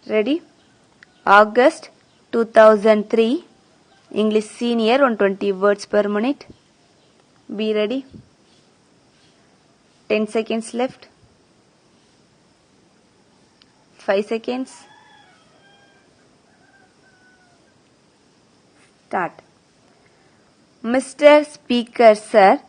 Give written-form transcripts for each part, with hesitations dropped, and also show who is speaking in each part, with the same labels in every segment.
Speaker 1: Ready? August 2003, English Senior 120 words per minute. Be ready. 10 seconds left. 5 seconds. Start. Mr. Speaker, sir,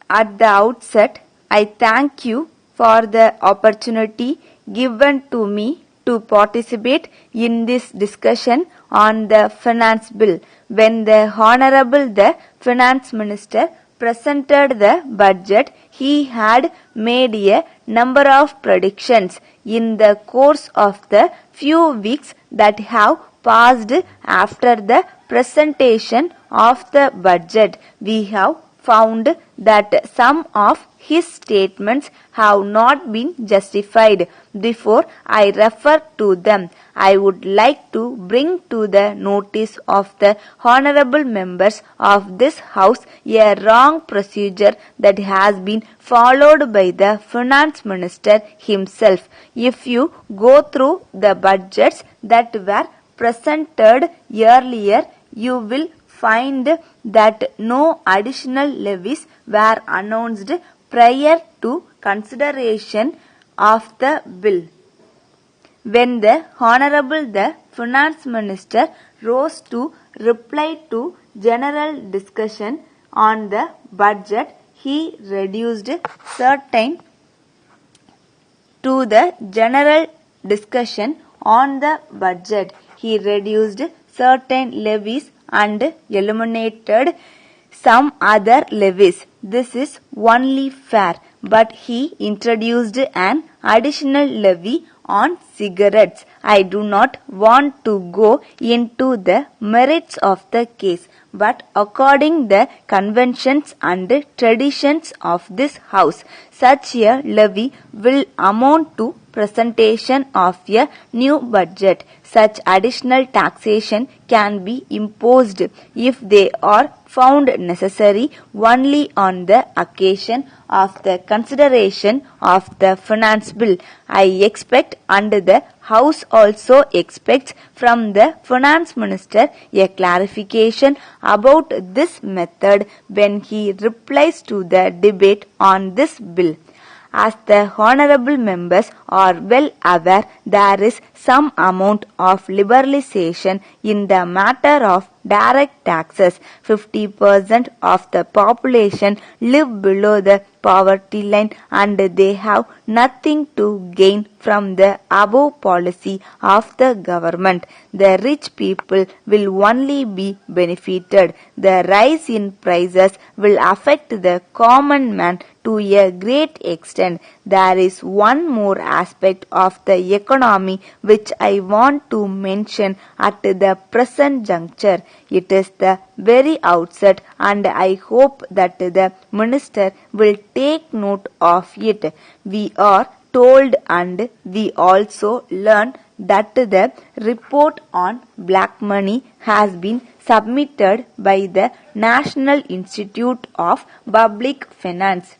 Speaker 1: at the outset, I thank you for the opportunity given to me to participate in this discussion on the finance bill. When the Honorable the Finance Minister presented the budget, he had made a number of predictions. In the course of the few weeks that have passed after the presentation of the budget, we have found that some of his statements have not been justified. Before I refer to them, I would like to bring to the notice of the honorable members of this House a wrong procedure that has been followed by the Finance Minister himself. If you go through the budgets that were presented earlier, you will find that no additional levies were announced prior to consideration of the bill. When the Honorable the Finance Minister rose to reply to general discussion on the budget, he reduced certain to the general discussion on the budget. He reduced certain levies and eliminated some other levies. This is only fair, but he introduced an additional levy on cigarettes. I do not want to go into the merits of the case, but according the conventions and traditions of this House, such a levy will amount to presentation of a new budget. Such additional taxation can be imposed if they are found necessary only on the occasion of the consideration of the finance bill. I expect, and the House also expects, from the Finance Minister a clarification about this method when he replies to the debate on this bill. As the honorable members are well aware, there is some amount of liberalization in the matter of direct taxes. 50% of the population live below the poverty line and they have nothing to gain from the above policy of the government. The rich people will only be benefited. The rise in prices will affect the common man to a great extent. There is one more aspect of the economy which I want to mention at the present juncture. It is the very outset, and I hope that the Minister will take note of it. We are told, and we also learn, that the report on black money has been submitted by the National Institute of Public Finance.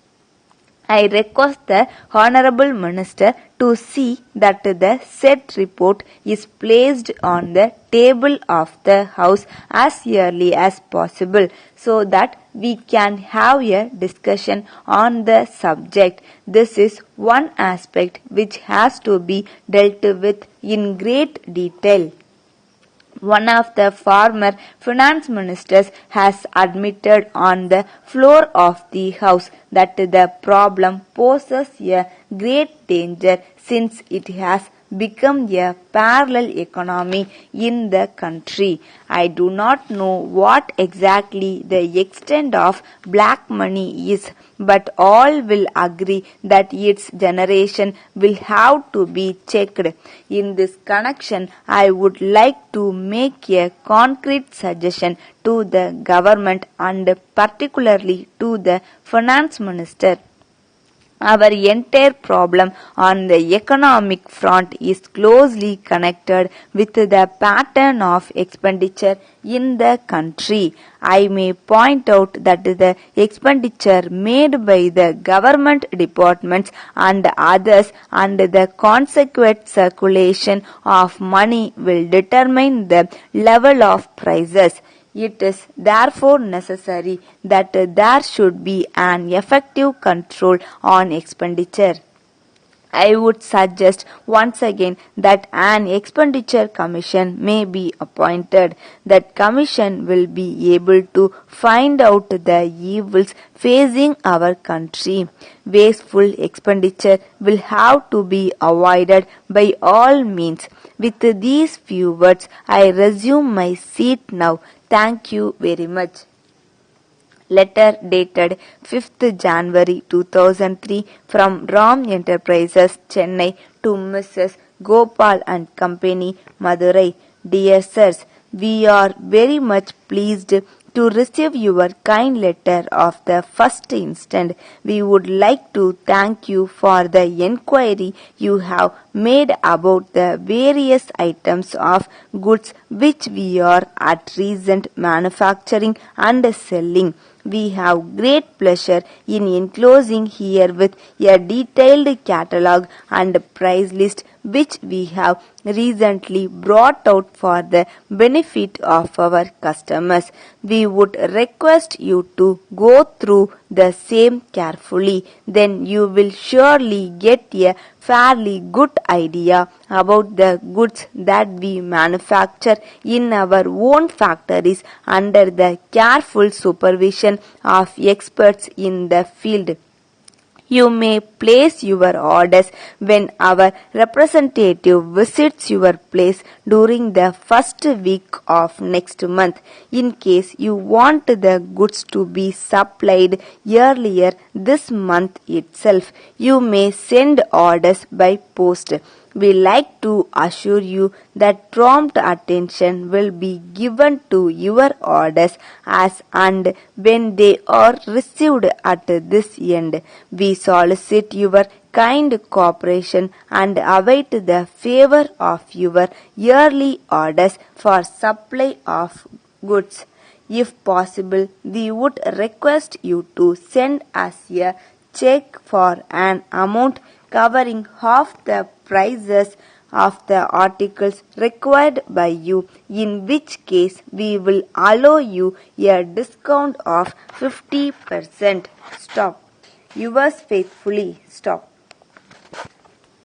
Speaker 1: I request the Honorable Minister to see that the said report is placed on the table of the House as early as possible so that we can have a discussion on the subject. This is one aspect which has to be dealt with in great detail. One of the former finance ministers has admitted on the floor of the House that the problem poses a great danger since it has become a parallel economy in the country. I do not know what exactly the extent of black money is, but all will agree that its generation will have to be checked. In this connection, I would like to make a concrete suggestion to the government and particularly to the finance minister. Our entire problem on the economic front is closely connected with the pattern of expenditure in the country. I may point out that the expenditure made by the government departments and others and the consequent circulation of money will determine the level of prices. It is therefore necessary that there should be an effective control on expenditure. I would suggest once again that an expenditure commission may be appointed. That commission will be able to find out the evils facing our country. Wasteful expenditure will have to be avoided by all means. With these few words, I resume my seat now. Thank you very much. Letter dated 5th January 2003 from Ram Enterprises, Chennai to Mrs. Gopal and Company, Madurai. Dear Sirs, we are very much pleased to receive your kind letter of the first instant. We would like to thank you for the enquiry you have made about the various items of goods which we are at present manufacturing and selling. We have great pleasure in enclosing herewith a detailed catalogue and price list which we have recently brought out for the benefit of our customers. We would request you to go through the same carefully. Then you will surely get a fairly good idea about the goods that we manufacture in our own factories under the careful supervision of experts in the field. You may place your orders when our representative visits your place during the first week of next month. In case you want the goods to be supplied earlier this month itself, you may send orders by post. We like to assure you that prompt attention will be given to your orders as and when they are received at this end. We solicit your kind cooperation and await the favor of your yearly orders for supply of goods. If possible, we would request you to send us a check for an amount covering half the prices of the articles required by you, in which case we will allow you a discount of 50%. Stop. Yours faithfully. Stop.